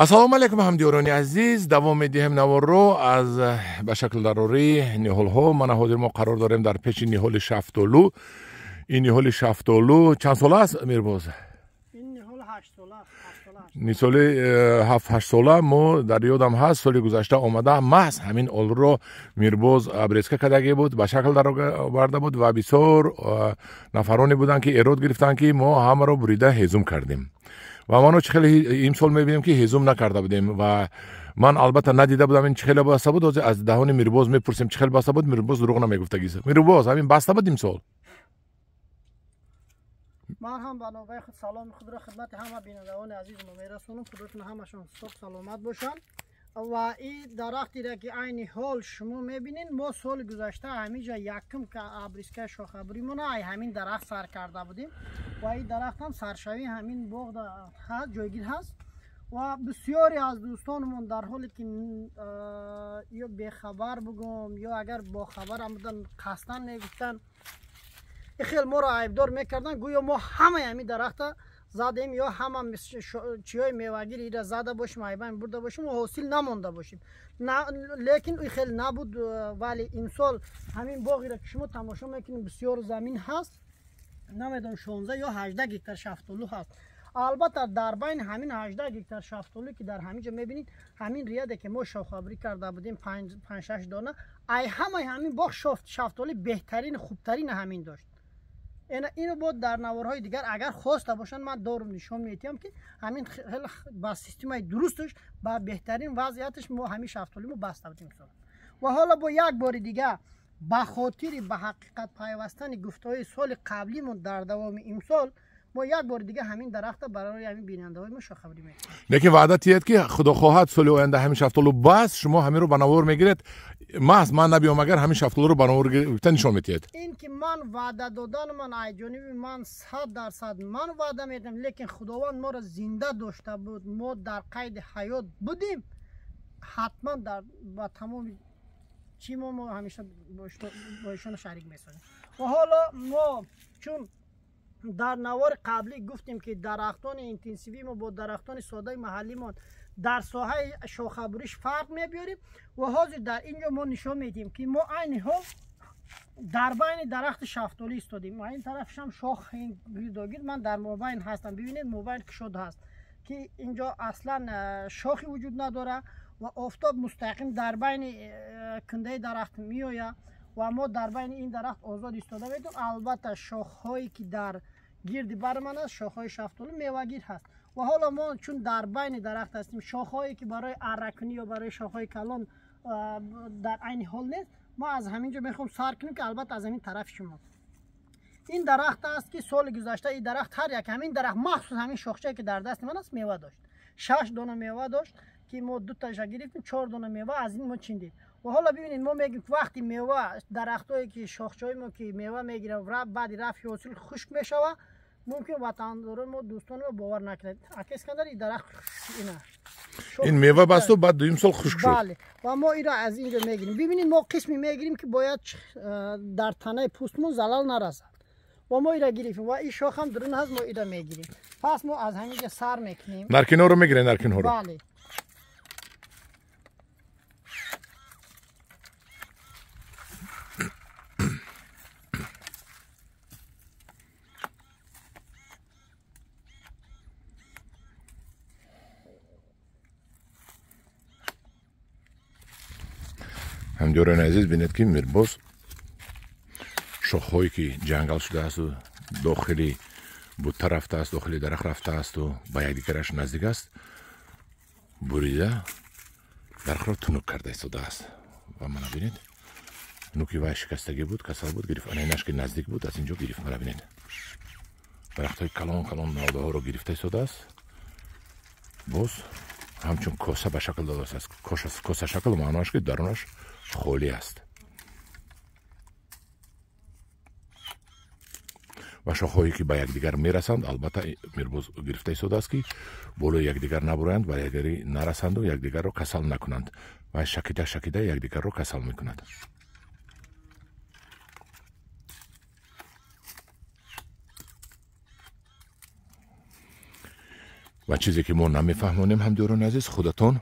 ассалому алайкум ҳамдиёрони азиз, давом медиҳем наворро аз ба шакли дарорӣ ниҳолҳо. Мана ҳозир мо қарор дорем дар пеши ниҳоли шафтолу. ин ниҳоли шафтолу чанд сола аст Мирбоз? ин ниҳоли 8 сола аст. соли 7-8 сола мо дар ёдам ҳаст, соли гузашта омада маҳз ҳамин олро Мирбоз абрезка кардагӣ буд, ба шакл дароварда буд ва бисёр нафароне буданд ки эрод гирифтанд ки мо ҳамаро бурида ҳезум кардем. ва мано чӣ хеле имсол мебинем ки ҳезум накарда будем ва ман албатта надида будам ин чӣ хеле баста буд. ҳозир аз даҳони Мирбоз мепурсем чӣ хеле баста буд. Мирбоз дурӯғ намегуфтагист. Мирбоз ҳамин баста буд имсол? ман ҳам ба новаи худ саломи худро хидмати ҳама бинандагони азизам мерасонам. худотон ҳамашон соҳ саломат бошанд. ва ин дарахтере ки айни ҳол шумо мебинед, мо соли гузашта ҳаминҷа якум ка абрискаи шохабримона ай ҳамин дарахт сар карда будем ва ин дарахт ҳам саршавии ҳамин боғ ҳаст, ҷойгир ҳаст. ва бисёре аз дӯстонмон дар ҳоле ки ё бехабар бугум ё агар бохабарам будан қасдан мегуфтанд хел моро айбдор мекардан, гӯё мо ҳамаи ҳамин дарахта задем ё ҳама чиёи мевагири ира зада бошем, айбан бурда бошем ва ҳосил намонда бошем. лекин ин хел набуд. вале имсол ҳамин боғиро ки шумо тамошо мекунед бисёр замин ҳаст, намедонам 16 ё 18 гектар шафтолу ҳаст. албатта дар байни ҳамин 18 гектар шафтолу ки дар ҳаминҷа мебинед, ҳамин риаде ки мо шохабрӣ карда будем 5-6 дона, ай ҳамаи ҳамин боғ шафтоли беҳтарин хубтарин ҳамин дошт. اینو بود در نوارهای دیگر اگر خواسته باشند من دارم نشون میدم که همین خیلی با سیستم درستش با بهترین وضعیتش ما همین شفتالی ما بسته بودیم. و حالا با یک بار دیگه به خاطر به حقیقت پیوستن گفتهای سال قبلی من در دوام امسال ما یک بار دیگه همین درخت برای همین بیننده‌های ما شاخبری میکنیم. لیکن وعده تیید که خدا خواهد سال آینده همین شفتالو بس شما همین رو بنوار میگیرید. من نبیام اگر همین شفتالو رو بنوار گرفتن نشون میدید. این که من وعده دادن من ای جانبی من 100% من وعده میدم، لیکن خداوند ما را زنده داشته بود، ما در قید حیات بودیم، حتما در با تمام چی ما همیشه با ایشان شریک میشیم. و حالا ما چون در نوار قبلی گفتیم که درختان اینتنسیوی ما با درختان ساده محلی ما در ساحه شاخه‌بریش فرق می‌بیاریم و حاضر در اینجا ما نشون میدیم که ما عین حال در بین درخت شفتالی ایستادیم و این طرفش هم شاخ گیرداگیر من در مابین هستم. ببینید مابین کشوده هست که اینجا اصلا شاخی وجود نداره و آفتاب مستقیم در بین کنده درخت میآید و ما در بین این درخت آزاد ایستاده میتونیم. البته شاخهایی که در گرد بر من است شاخهای شفتالو میوه‌گیر هست و حالا ما چون در بین درخت هستیم شاخهایی که برای ارکنی یا برای شاخهای کلان در عین حال نیست، ما از همینجا میخوام سر کنیم که البته از همین طرف شما این درخت است که سال گذشته این درخت هر یک همین درخت مخصوص همین شاخچه‌ای که در دست من است میوه داشت. 6 دانه میوه داشت که ما 2 تاش گرفتیم، 4 دانه میوه از این ما چیندیم. و حالا ببینید ما میگیم وقتی میوه درختایی که شاخچه‌های ما که میوه میگیره و بعد رفع حاصل خشک میشه ممکن وطنداران ما دوستان ما باور نکنید عکس کردن این درخت این میوه بست و بعد دویم سال خشک شد. بله و ما این را از اینجا میگیریم. ببینید ما قسمی میگیریم که باید در تنه پوستمون زلال نرسد و ما این را گرفتیم و این شاخ هم درون هست، ما این را میگیریم. پس ما از همینجا سر میکنیم. در کنار رو میگیرین؟ در کنار رو. بله. همدیوران عزیز بینید که میرباز شاخهایی که جنگل شده است و داخلی بوته رفته است، داخلی درخت رفته است و با یکدیگرش نزدیک است بریده درخت را تنک کرده ایستاده است و من ببینید نوکی وای شکستگی بود، کسل بود، گرفت اینش که نزدیک بود از اینجا گرفت. من ببینید درخت های کلان ناده ها رو گرفته ایستاده است. باز همچون کاسه به شکل داده است. کاسه شکل معناش که درونش خالی است و شاخهایی که به یکدیگر میرسند البته میرباز گرفته ایستاده است که بالای یکدیگر نبرند و یکدیگر نرسند و یکدیگر را کسل نکنند و شکیده یکدیگر را کسل میکنند. و چیزی که ما نمیفهمونیم هم دوران عزیز، خودتون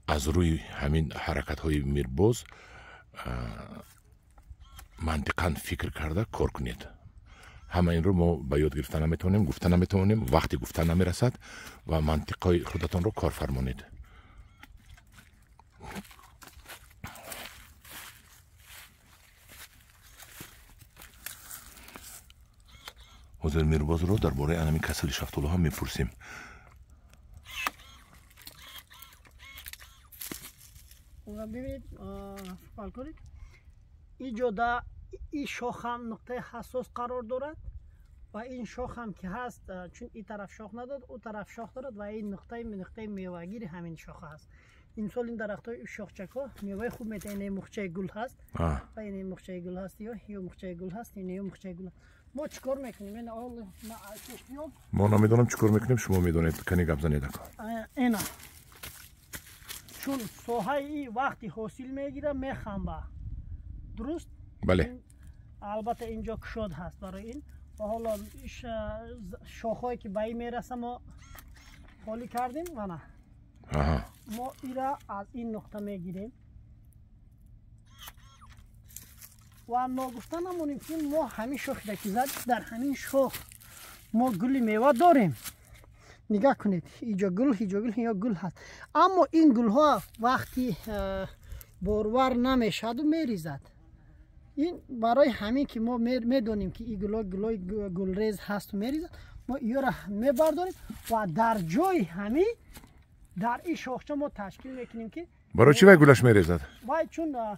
از روی همین حرکت های میرباز منطقاً فکر کرده کار کنید. همه این رو ما به یاد گرفتن نمیتونیم، گفتن نمیتونیم، وقتی گفتن نمیرسد و منطقای خودتون رو کار فرمانید. حضور میرباز رو درباره انمی کسل شفتالو هم میپرسیم. ببینید فعال کنید اینجا در این شاخ هم نقطه حساس قرار دارد و این شاخ هم که هست چون این طرف شاخ نداد اون طرف شاخ دارد و این نقطه میوهگیر همین شاخه هست. این سال این درخت های شاخچک ها میوه خوب میده. این مخچه گل هست و این مخچه گل هست یا مخچه گل هست، این مخچه گل هست. ما چیکار میکنیم؟ این اول ما نمیدونم چیکار میکنیم، شما میدونید، کنی گپ زنید. اینا چون ساحه ای وقتی حاصل میگیره میخنبه، درست؟ بله. البته اینجا کشاد هست برای این و حالا شاخهایی که به این میرسه ما خالی کردیم و نه ما ایرا از این نقطه میگیریم و ما گفتن نمونیم که ما همین شاخی را که زد در همین شاخ ما گلی میوه داریم. نگاه کنید اینجا گل یا گل هست، اما این گل ها وقتی بارور نمیشد و میریزد. این برای همین که ما میدونیم که این گلای گلریز هست و میریزد، ما این را میبرداریم و در جای همین در این شاخچه ما تشکیل میکنیم که برای چی گلش میریزد؟ وای چون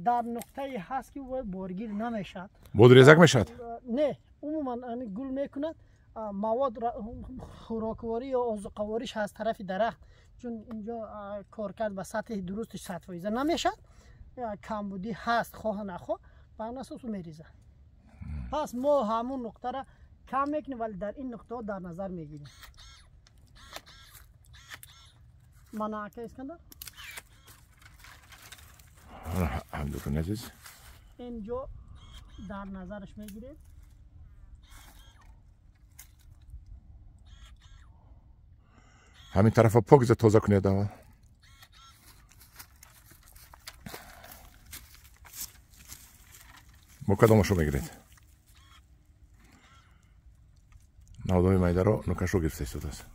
در نقطه هست که بارگیر نمیشد، بادریزک میشد. نه عموما گل میکند مواد خوراکواری یا آذوقه‌واریش از طرف درخت، چون اینجا کار کرد به سطح درستش 100% نمیشد، کمبودی هست خواه نخواه به این اساس میریزه. پس ما همون نقطه را کم میکنیم ولی در این نقطه در نظر میگیریم. مناکه اسکندر همدون عزیز اینجا در نظرش میگیریم. همین طرف پاکیز تازه کنید. با کدامشو میگیرید؟ نودای میده رو نوکش رو گرفته ایستاده است.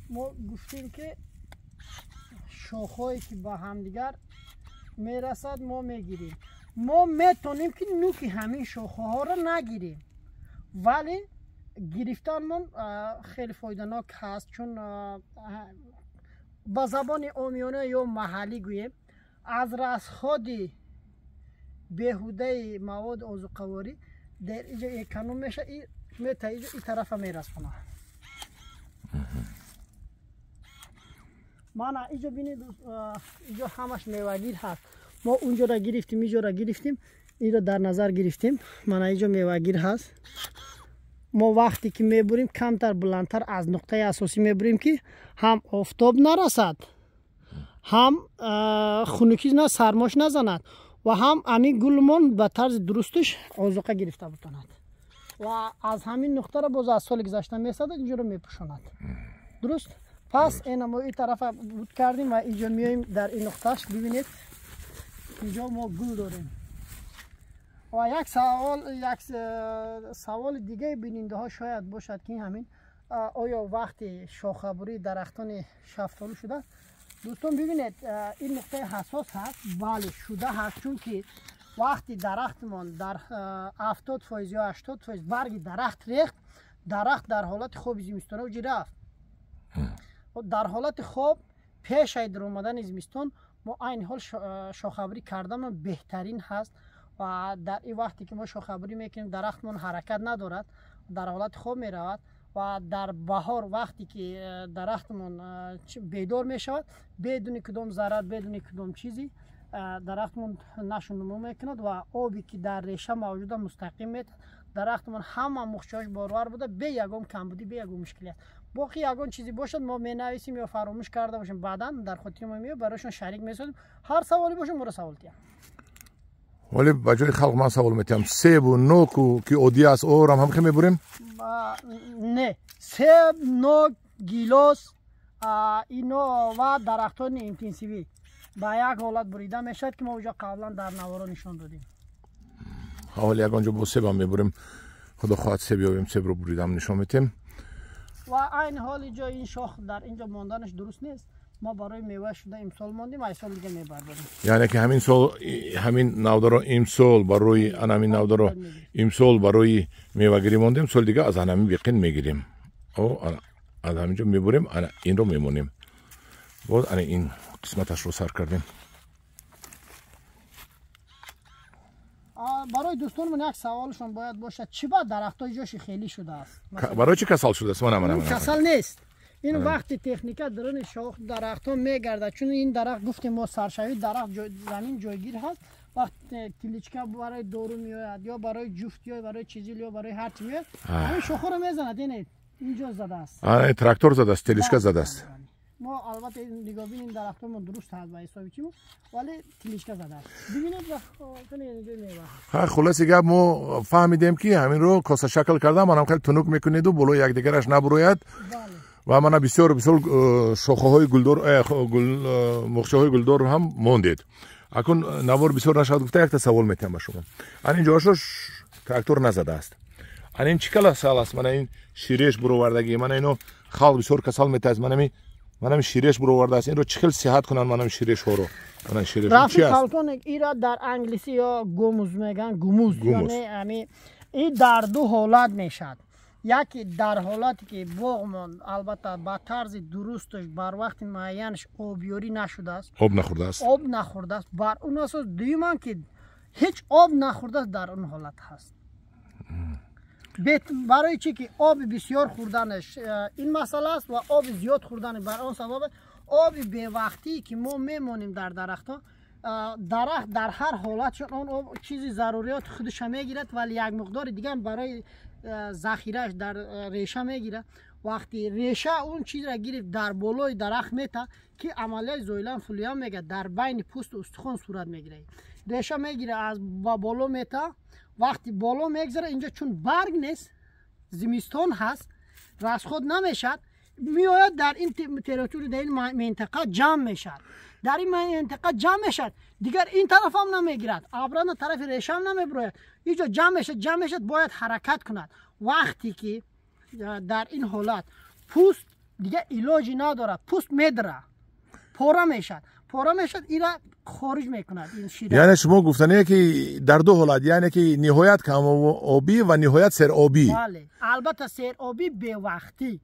ما گفتیم که شاخهایی که با همدیگر میرسد ما میگیریم. ما میتونیم که نوک همین شاخه ها را نگیریم ولی گرفتنمون خیلی فایده‌ناک هست، چون با زبان عامیانه یا محلی گوییم از رصدخواد بیهوده مواد آذوقه‌واری در اینجا اکنون میشه، این طرف میرسونه. مانا اینجا بینید اینجا همش میوهگیر هست. ما اونجا را گرفتیم، اینجا را گرفتیم، این را در نظر گرفتیم. مانا اینجا میوهگیر هست. ما وقتی که میبریم کمتر بلندتر از نقطه اساسی میبریم که هم آفتاب نرسد، هم خنکی نه سرماش نزند و هم همین گلمون به طرز درستش آذوقه گرفته بتاند و از همین نقطه را باز از سال گذشته میسد اینجا رو میپوشاند. درست؟ پس این ما این طرف بود کردیم و اینجا میایم در این نقطهش ببینید اینجا ما گل داریم. و یک سوال دیگه بیننده ها شاید باشد که همین آیا وقتی شاخه‌بری درختان شفتالو شده؟ دوستان ببینید این نقطه حساس هست، بله شده هست، چون که وقتی درختمان در 70% یا 80% برگ درخت ریخت، درخت در حالت خوب زمستانه و رفت. در حالت خوب پیش در اومدن زمستان ما این حال شاخه‌بری کردن بهترین هست و در این وقتی که ما شاخه‌بری میکنیم درختمون حرکت ندارد، در حالت خوب میرود و در بهار وقتی که درختمون بیدار میشود بدون کدام ضرر بدون کدام چیزی درختمون نشو نمو میکند و آبی که در ریشه موجود مستقیم میاد درختمون همه مخشاش بارور بوده به یگم کم بودی به یگم مشکلی است باقی یگان چیزی باشد ما مینویسیم یا فراموش کرده باشیم بعدا در خاطر ما میاد براشون شریک میشیم هر سوالی باشه ما رو سوال کنیم ولی بجای خلق من سوال میتونم سیب و نوک که عادی است او هم خیلی میبریم نه سیب نوک گیلاس اینو و درختان اینتنسیوی با یک حالت بریده میشد که ما اونجا قبلا در نوارا نشان دادیم حالا یگانجا با سیب هم میبریم خدا خواهد سیب یا سیب رو بریدم نشان میتیم و این حال اینجا این شاخ در اینجا ماندنش درست نیست ما برای میوه شده امسال ماندیم این سال دیگه میبردیم یعنی که همین سال همین نودارو امسال برای همین نودارو امسال برای میوه گیری ماندیم سال دیگه از همین بیقین میگیریم او از همینجا میبریم این رو میمونیم باز این قسمتش رو سر کردیم برای دوستانمون یک سوالشون باید باشه چی با درختای جاش خیلی شده است برای چی کسل شده است من کسل نیست این وقتی تکنیکا درون شاخ درختها میگرده چون این درخت گفتیم ما سرشوی درخت زمین جایگیر هست وقتی کلیچکا برای دورو میاد یا برای جفت یا برای چیزی یا برای هر چی میاد همین شاخه رو میزنه اینجا زده است تراکتور زده است کلیچکا زده است ما البته نگاه بین این درخت ما درست هست با حسابی چی ولی کلیچکا زده است ببینید ها خلاص گپ ما فهمیدیم که همین رو کاسه شکل کرده منم خیلی تنوک میکنید و بلو یک دیگرش نبروید و من بسیار بسیار شاخه های گلدار مخشه های گلدار هم موندید اکن نوار بسیار نشد گفته یک تا سوال میتونم به شما این جاشو تراکتور نزده است این چیکلا سال است من این شیرش برآوردگی من اینو خال بسیار کسال میتاز منم شیرش برآورده است این رو چیکل صحت کنن منم شیرش رو من شیرش چی است ایرا در انگلیسی یا گوموز میگن گوموز یعنی این در دو حالت میشد یکی در حالتی که بغمون البته با طرز درستش بر وقت معینش آبیاری نشده است آب نخورده است بر اون اساس دویمان که هیچ آب نخورده است در اون حالت هست برای چی که آب بسیار خوردنش این مسئله است و آب زیاد خوردن بر اون سبب آب به وقتی که ما میمونیم در درخت ها درخت در هر حالت اون آب چیزی ضروریات خودش میگیرد ولی یک مقدار دیگه برای ذخیرهش در ریشه میگیره وقتی ریشه اون چیز را گرفت در بالای درخت میته که عملیات زویلان فولیان میگه در بین پوست و استخوان صورت میگیره ریشه میگیره از بالا میته وقتی بالا میگذره اینجا چون برگ نیست زمستان هست رسخود نمیشد میآید در این تریتوری در این منطقه جمع میشد در این منطقه جمع میشد دیگر این طرف هم نمیگیرد ابران طرف ریشه هم نمیبروید اینجا جمع میشد باید حرکت کند وقتی که در این حالت پوست دیگه علاجی نداره پوست میدره پاره میشد این را خارج میکند این شیره یعنی شما گفتنه که در دو حالت یعنی که نهایت کم آبی و نهایت سر آبی بله البته سر آبی به وقتی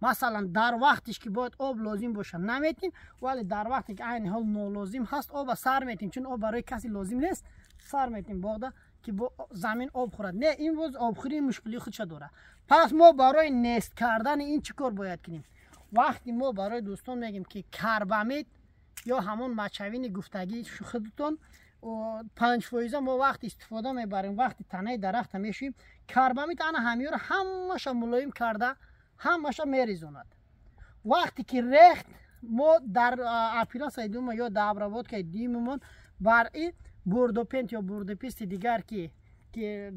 مثلا در وقتش که باید آب لازم باشه نمیتیم ولی در وقتی که عین حال نالازم هست آب سر میتیم چون آب برای کسی لازم نیست سر میتیم بادا که با زمین آب خورد نه این روز آبخوری مشکلی خودش داره پس ما برای نست کردن این چیکار باید کنیم وقتی ما برای دوستان میگیم که کربامید یا همون مچوین گفتگی خودتون 5% ما وقتی استفاده میبریم وقتی تنه درخت میشیم کربامید انا همیو رو همش ملایم کرده همش میریزوند وقتی که ریخت ما در اپیلا سایدوم یا در ابراباد که دیممون بر این بوردوپنت یا بوردوپیست دیگر که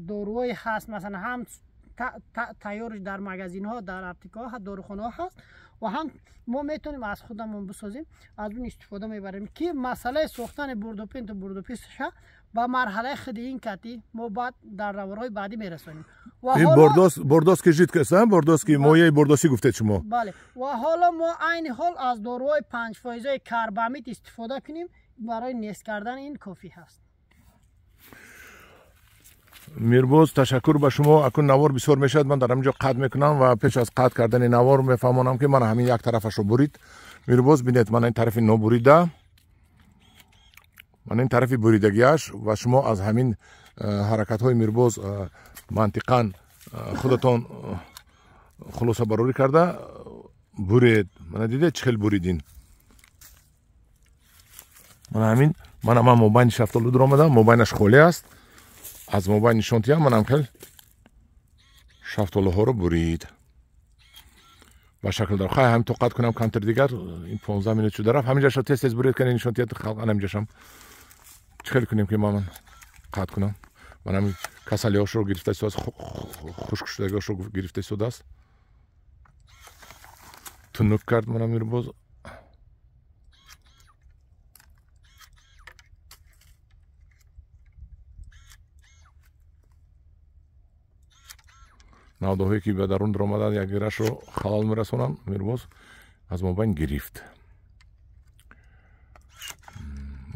داروی هست مثلا هم تیارش در مغازین ها در اپتیکا ها داروخانه ها هست و هم ما میتونیم از خودمون بسازیم از اون استفاده میبریم که مسئله ساختن بوردوپنت و بوردوپیستش با مرحله خود این کتی ما بعد در روارهای بعدی میرسونیم این بردوس که جیت کسان بردوس که مویه بردوسی گفته شما بله و حالا ما عین حال از داروهای 5% کربامید استفاده کنیم برای نیست کردن این کافی هست میرباز تشکر به شما اکن نوار بسیار میشد من در اینجا قطع میکنم و پیش از قطع کردن نوار میفهمونم که من همین یک طرفش رو برید میرباز بینید من این طرف نو بریده من این طرفی بریدگیش و شما از همین حرکت های میرباز منطقاً خودتون خلاصه براری کرده برید من دیده چخل بریدین من موبایل شفتالو در آمدم موبایلش خالی است از موبایل نشانتی هم منم خیلی шафтолиҳоро бурид ба шаклдор. хай ҳамин тоқат кунам камтар дигар. ин 15 минут шуда рафт. ҳаминҷашо тез буред канен нишон тият халқан ҳаминҷашам. чӣ хел кунем ки ман қат кунам? ман ҳамин касалиҳошро гирифта истодааст, хушкшудагиҳошро гирифта истодааст. тунук кард мана мирбоз. навдоҳое ки ба дарун даромаданд як гирашро халал мерасонанд, мирбоз аз мобайн гирифт.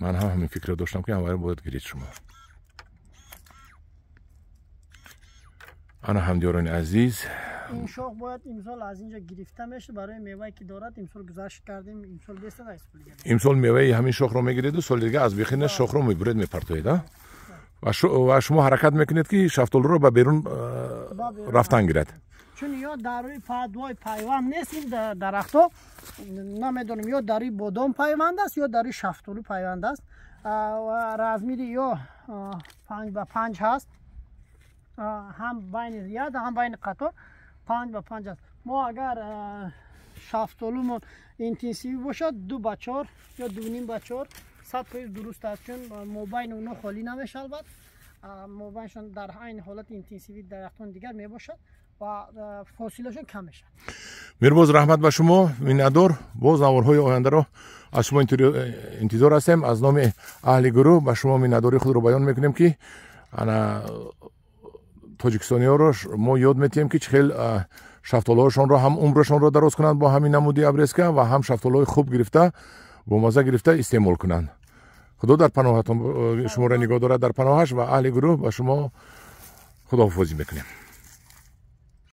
ман ҳам ҳамин фикро доштам ки ҳамаро бояд гирифт шумо. ана ҳамдиёрони азиз, این شاخ باید امسال از اینجا گرفته میشه برای میوه‌ای که دارد. امسال گذاشت کردیم، امسال بیست تا اسپول گرفتیم. امسال میوه همین شاخ رو میگیرید و سال دیگه از بیخین شاخ رو میبرید میپرتوید. و شما حرکت میکنید که شفتال رو به بیرون رفتن گیرد. چون یا در روی دوای پیوند نیست این درخت‌ها، نمیدونم یا در روی بادام پیوند است یا در روی شفتالو پیوند است و رزمیری یا 5 به 5 هست، هم بین ریاد هم بین قطار 5 به 5 است. ما اگر شفتالومون اینتنسیو باشد 2 به 4 یا 2.5 به 4 100% درست است، چون مابین اونا خالی نمیشه. البته مابینشون در این حالت اینتنسیوی درختان دیگر می باشد و فاصلهشون کم میشه. میرباز رحمت به شما میندار. باز نوارهای آینده را از شما انتظار هستیم. از نام اهل گروه به شما مینداری خود رو بیان میکنیم که انا تاجیکستانی ها رو ما یاد میتیم که چخیل شفتال هاشون رو هم عمرشون رو دراز کنند با همین نمودی ابرسکا و هم شفتال های خوب گرفته با مزه گرفته استعمال کنند. خدا در پناهتون شما را نگاه دارد در پناهش و اهل گروه به شما خداحافظی میکنیم.